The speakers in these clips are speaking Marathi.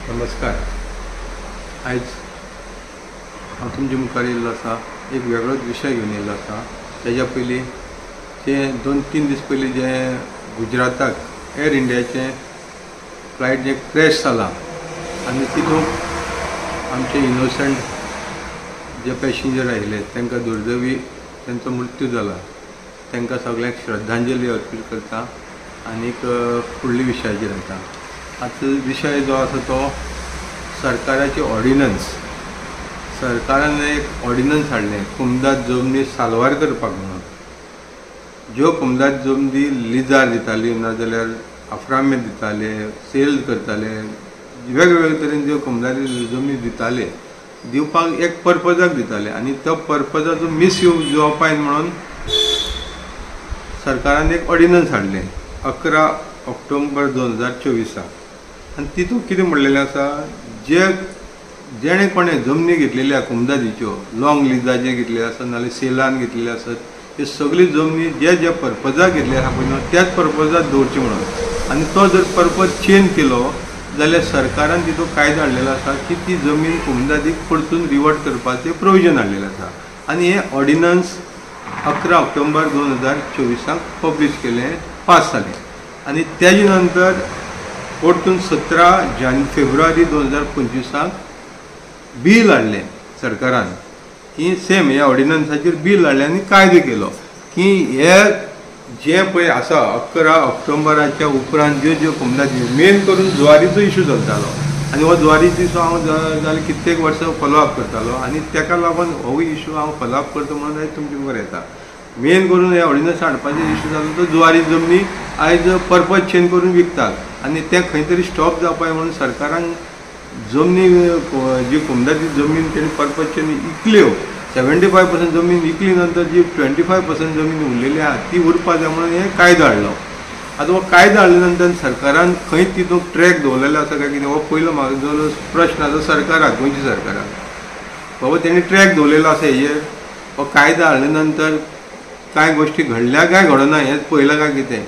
नमस्कार. आज हांव तुमचे मुखार येयल्लो आसा एक वेगळोच विशय घेवन येयल्लो आसा. तेज्या पयलीं जे 2-3 दीस पयलीं जे गुजराताक एअर इंडियाचें फ्लायट जे क्रॅश जालां आनी तितूंत आमचे इनोसंट जे पॅसेंजर आयिल्ले तांकां दुर्दैवी तांचो मृत्यू जाला. तांकां सगळ्यांक श्रद्धांजली अर्पीत करता आनीक फुडल्या विशयाचेर येता. आतां विशय जो आसा तो सरकाराचे ऑर्डिनन्स. सरकारान एक ऑर्डिनन्स हाडले कुमदाद जमनी साल्वार करपाक म्हणून. ज्यो कुमदाद जमनी लिजार दिताली नाजाल्यार अफ्रामेंत दिताले, सेल करताले, वेगवेगळे तरेन ज्यो कुमदादी जमनी दिताले दिवपाक एक पर्पजाक दिताले आनी तो पर्पजाचो मिसयूज जावपाक म्हणून सरकारान एक ऑर्डिनन्स हाडले 11 ऑक्टोबर 2024. आनी तितूंत कितें म्हणलेलें आसा, जेणे कोणें जमनी घेतलेल्या कुमदादीच्यो लॉंग लिजाचे घेतलेले आसत नाजाल्यार सेलान घेतलेले आसत, हे सगळी जमनी जे पर्पजाक घेतले आसा पळय त्याच पर्पजाक दवरची म्हणून. आनी तो जर पर्पज चेंज केलो जाल्यार सरकारान तितूंत कायदो हाडलेलो आसा की ती जमीन कुमदादीक परतून रिवर्ट करपाचें प्रोविजन हाडलेलें आसा. आनी हे ऑर्डिनन्स 11 ऑक्टोबर 2024 पब्लीश केलें, पास जालें. आनी तेजे नंतर परतून 17 फेब्रुवारी 2025 बील हाडलें सरकारान की सेम ह्या ऑर्डिनन्साचेर बील हाडलें आनी कायदो केलो की हे जे पळय आसा 11 ऑक्टोबराच्या उपरांत ज्यो कुमदादी मेन करून ज्वारीचो इशू चलतालो आनी हो ज्वारीचो इशू हांव जाले कित्येक वर्सां फॉलोअप करतालो आनी ताका लागून हो इशू हांव फॉलोअप करता म्हणून आयज तुमचे मुखार येता. मेन करून हे ऑर्डिनन्स हाडपाचो इशू जालो तो ज्वारी जमनी आयज पर्पज चेंज करून विकतात आनी ते खंय तरी स्टॉप जावपाक म्हणून सरकारान जमनी जी कुमदादी जमीन तेणी पर्पज चेंज विकल्यो. 75% जमीन विकली नंतर जी 25% जमीन उरलेली आहा ती उरपा जाय म्हणून हे कायदो हाडलो. आतां हो कायदो हाडल्या नंतर सरकारान खंय तितूंत ट्रॅक दवरलेलो आसा काय कितें, हो पयलो म्हाका जो प्रश्न आसा सरकाराक, गोंयच्या सरकाराक. बाबा तेणी ट्रॅक दवरलेलो आसा हेजेर. हो कायदो हाडल्या नंतर कांय गोश्टी घडल्या काय घडना हेंच पयलां काय कितें.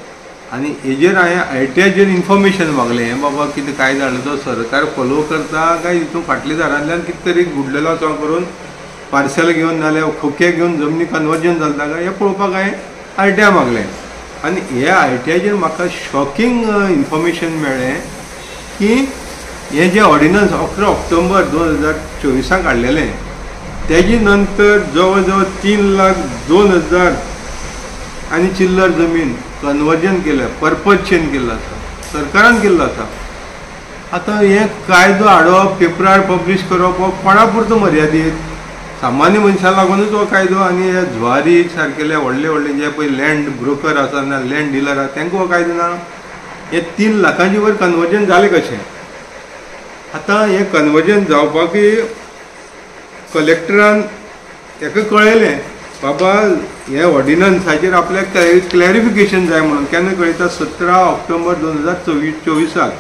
आनी हेजेर हांवें आयटीआयचेर इन्फॉर्मेशन मागलें. हें बाबा कितें कायदो हाडलो तो सरकार फॉलो करता काय हितून फाटल्या दारांतल्यान कितें तरी बुडलेलो आसा करून पार्सल घेवन नाल्यार खोके घेवन जमनी कन्वर्जन जाता काय हें पळोवपाक हांवें आयटीआय मागलें. आनी हे आयटीआयचेर म्हाका शॉकींग इन्फॉर्मेशन मेळ्ळें की हें जें ऑर्डिनन्स 11 ऑक्टोबर 2024 हाडलेलें तेजे नंतर जवळ जवळ 3,02,000 आनी चिल्लर जमीन कन्वर्जन केल्या, पर्पज चेंज केल्लो आसा, सरकारान केल्लो आसा. आतां हें कायदो हाडप पेपरार पब्लीश करप हो कोणा पुरतो मर्यादीत, सामान्य मनशाक लागूनच हो कायदो. आनी हे ज्वारी सारकेले व्हडले जे पळय लँड ब्रोकर आसा ना लँड डिलर आसा तांकां हो कायदो ना. हे 3 लाखांची वयर कन्वर्जन जालें कशें. आतां हें कन्वर्जन जावपाकय कलेक्टरान ताका कळयलें बाबा हे ऑर्डिनन्साचेर आपल्याक क्लॅरिफिकेशन जाय म्हणून. केन्ना कळयता 17 ऑक्टोबर 2024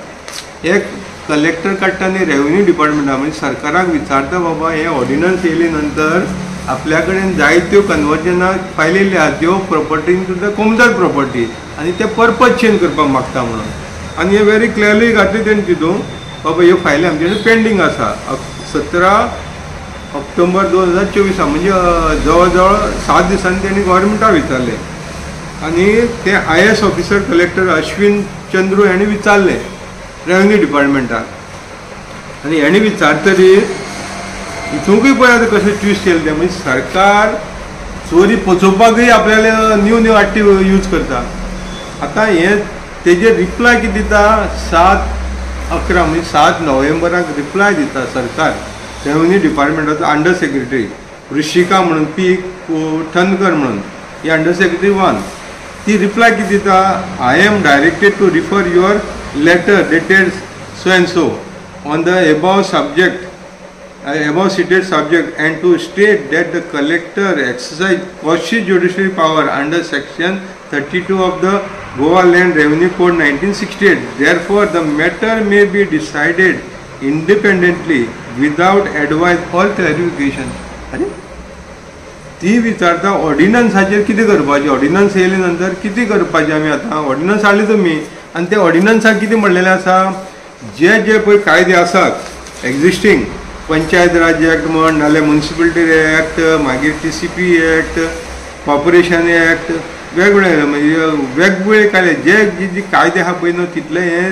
एक कलेक्टर काडटा आनी रेव्हेन्यू डिपार्टमेंटा म्हणजे सरकाराक विचारता बाबा हे ऑर्डिनन्स येयले नंतर आपल्या कडेन जायत्यो कन्वर्जनाक फायल येयल्यो आहा त्यो प्रॉपर्टी सुद्दां कुमदाद प्रॉपर्टी आनी ते पर्पज चेंज करपाक मागता म्हणून. आनी हे व्हेरी क्लियरली घातली तेणी तितून बाबा ह्यो फायली आमचे कडेन पेंडींग आसा. 17 ऑक्टोबर 2024 म्हणजे जवळ जवळ 7 दिसांनी तेणी गोवोरमेंटाक विचारलें. आनी ते IAS officer collector Ashwin Chandru हेणी विचारलें रेव्हेन्यू डिपार्टमेंटाक. आनी हेणी विचारतरी हितूंकय पळय आतां कशें ट्विस्ट येयलें तें म्हणजे सरकार चोरी पचोवपाकय आपल्याले न्यू एक्टीव यूज करता. आतां हें तेजेर रिप्लाय कितें दिता 7/11 म्हणजे 7 नोव्हेंबराक रिप्लाय दिता सरकार रेव्हेन्यू डिपार्टमेंटाचो अंडर सेक्रेटरी ऋषिका म्हणून P. ठनकर म्हणून ही अंडर सेक्रेटरी 1. ती रिप्लाय कितें दिता, I am directed to refer your letter dated so and so on the above stated subject and to state that the collector exercised quasi judiciary power under section 32 of the Goa Land Revenue Code 1968. Therefore the matter may be decided independently without advice or clarification. अरे ती विचारता ऑर्डिनन्साचेर कितें करपाचें. ऑर्डिनन्स येयले नंतर कितें करपाचें आमी. आतां ऑर्डिनन्स हाडले तुमी आनी त्या ऑर्डिनन्साक कितें म्हणलेलें आसा, जे जे पळय कायदे आसात एक्झिस्टींग, पंचायत राज एक्ट म्हण नाल्यार म्युनिसिपलिटी एक्ट, मागीर TCP एक्ट, कॉर्पोरेशन एक्ट, वेगवेगळे म्हणजे वेगवेगळे कायदे जे जे कायदे आहा पळय न्हू तितले हे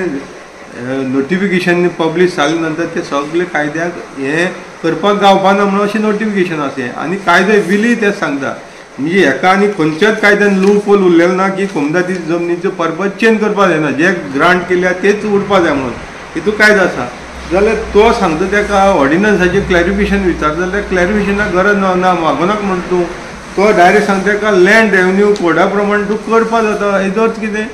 नोटिफिकेशन पब्लीश जाले नंतर ते सगळे कायद्याक हे करपाक गावपाना म्हणून अशें नोटिफिकेशन अशें आनी कायदे विली ते सांगता. म्हणजे एका आनी खंयच्याच कायद्यान लूप होल उरलेलो ना की कोमदादी जमनीचो पर्पज चेंज करपाक जायना, जे ग्रांट केल्या तेच उरपाक जाय म्हणून हितून कायदो आसा. जाल्यार तो सांगता तेका ऑर्डिनन्साचेर क्लॅरिफिकेशन विचारता जाल्यार क्लॅरिफिकेशनाक गरज ना मागोनाक म्हण तूं. तो डायरेक्ट सांगता तेका लँड रेवन्यू कोडा प्रमाणे तूं करपाक जाता. हेजो अर्थ कितें?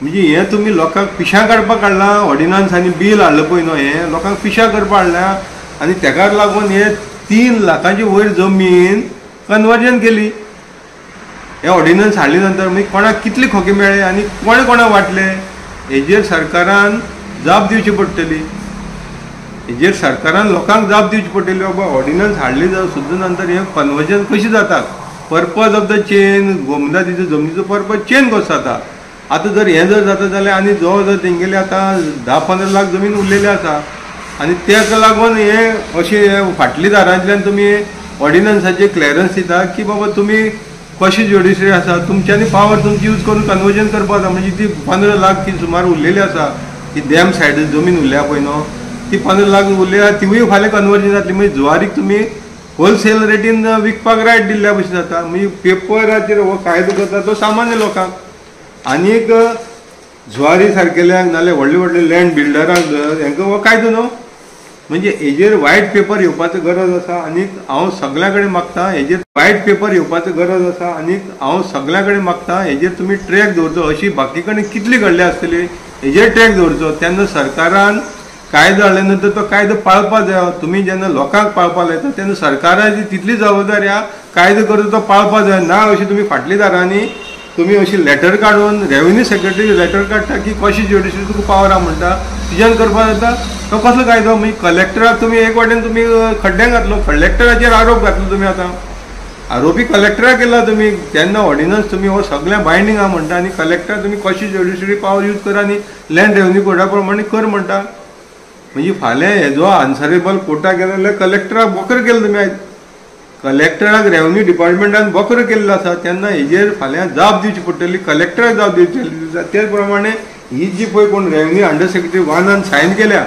म्हणजे हें तुमी लोकांक पिशां काडपाक हाडलां. ऑर्डिनन्स आनी बील हाडलां पळय न्हू हें लोकांक पिशां करपाक हाडलां आनी तेका लागून हे 3 लाखांची वयर जमीन कन्वर्जन केली. हे ऑर्डिनन्स हाडले नंतर मागीर कोणाक कितले खोके मेळ्ळे आनी कोणे कोणाक वाटले हेजेर सरकारान जाप दिवची पडटली. हेजेर सरकारान लोकांक जाप दिवची पडटली. बाबा ऑर्डिनन्स हाडली सुद्दां नंतर हे कन्वर्जन कशी जाता, पर्पज ऑफ द चेंज, गोमदातीचो जमनीचो पर्पज चेंज कसो जाता. आतां जर हें जर जाता जाल्यार आनी जवळ तेंगेले आतां 10-15 लाख जमीन उरलेली आसा आनी तेका लागून हे अशें फाटली दारांतल्यान तुमी ऑर्डिनन्साचे क्लिअरन्स दिता की बाबा तुमी कशी ज्युडिशरी आसा तुमच्यांनी पावर तुमची यूज करून कन्वर्जन करपाक जाता. म्हणजे ती 15 लाख ती सुमार उरलेली आसा, ती डॅम सायड जमीन उरल्या पळय न्हू ती 15 लाख उरल्या तिवूय फाल्यां कन्वर्जन जातली. म्हणजे जुवारीक तुमी होलसेल रेटीन विकपाक रायट दिल्ल्या भशेन जाता. म्हणजे पेपराचेर हो कायदो करता तो सामान्य लोकांक. आनीक जुवारी सारकेल्यांक नाल्यार व्हडले व्हडले लँड बिल्डरांक हांकां हो कायदो न्हू. म्हणजे हेजेर वायट पेपर येवपाचो गरज आसा आनीक हांव सगळ्या कडेन मागता हेजेर वायट पेपर येवपाचो गरज आसा आनीक हांव सगळ्या कडेन मागता हेजेर तुमी ट्रॅक दवरचो. अशी बाकी कडेन कितली घडली आसतली हेजेर ट्रॅक दवरचो. तेन्ना सरकारान कायदो हाडले नंतर तो कायदो पाळपाक जाय. तुमी जेन्ना लोकांक पाळपाक लायता तेन्ना सरकाराची तितली जबाबदारी आहा कायदो करता तो पाळपाक जाय. ना अशी तुमी फाटली दारांनी तुमी अशी लेटर काडून रेवन्यू सेक्रेटरी लेटर काडटा की कशी ज्युडिशरी तुका पावर आहा म्हणटा तुज्यान करपाक जाता. तो कसलो कायदो? म्हणजे कलेक्टराक तुमी एक वाटेन तुमी खड्ड्यान घातलो, कलेक्टराचेर आरोप घातलो तुमी. आतां आरोपी कलेक्टराक केला तुमी. तेन्ना ऑर्डिनन्स तुमी हो सगळ्या बायंडींग आहा म्हणटा आनी कलेक्टर तुमी कशी ज्युडिशरी पावर यूज करा आनी लँड रेवन्यू कोडा प्रमाणे कर म्हणटा. म्हणजे फाल्यां हेजो आन्सरेबल कोर्टाक गेलो जाल्यार कलेक्टराक बोकर केलो तुमी. आयज कलेक्टराक रेवन्यू डिपार्टमेंटान बोकर केल्लो आसा तेन्ना हेजेर फाल्यां जाप दिवची पडटली, कलेक्टराक जाप दिवची. तेच प्रमाणे ही जी पळय कोण रेवन्यू अंडर सेक्रेटरी वानान सायन केल्या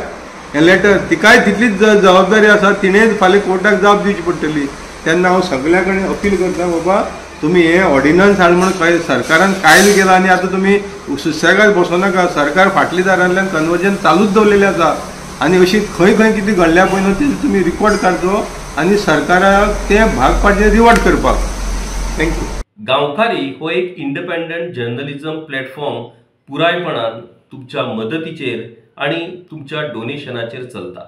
हें लेटर तिकाय तितलीच जबाबदारी आसा. तिणेंच फाल्यां कोर्टाक जाप दिवची पडटली. तेन्ना हांव सगळ्या कडेन अपील करता बाबा तुमी हे ऑर्डिनन्स हाड म्हणून सरकारान कायदो केला आनी आतां तुमी सुसेगाद बसोनाका. सरकार फाटली दारांतल्यान कन्वर्जन चालूच दवरलेलें आसा आनी अशी खंय खंय कितें घडल्या पळय न्हू तेजे तुमी रिकॉर्ड काडचो आनी सरकाराक ते भाग पाडचे रिवॉर्ड करपाक. थँक्यू. गांवकारी हो एक इंडिपेंडंट जर्नलिझम प्लॅटफॉर्म पुरायपणान तुमच्या मदतीचेर आणि तुमच्या डोनेशनाचेर चलता.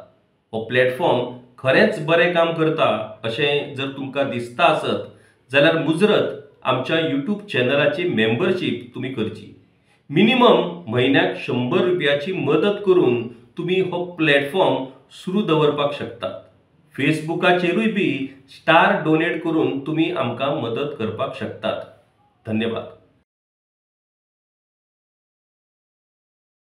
हो प्लॅटफॉर्म खरेंच बरें काम करता अशें जर तुमकां दिसता आसत जाल्यार मुजरत आमच्या यूट्यूब चॅनलाची मेंबरशीप तुमी करची. मिनिमम म्हयन्याक 100 रुपयाची मदत करून तुमी हो प्लॅटफॉर्म सुरू दवरपाक शकतात. फेसबुकाचेरूय बी स्टार डोनेट करून तुमी आमकां मदत करपाक शकतात. धन्यवाद.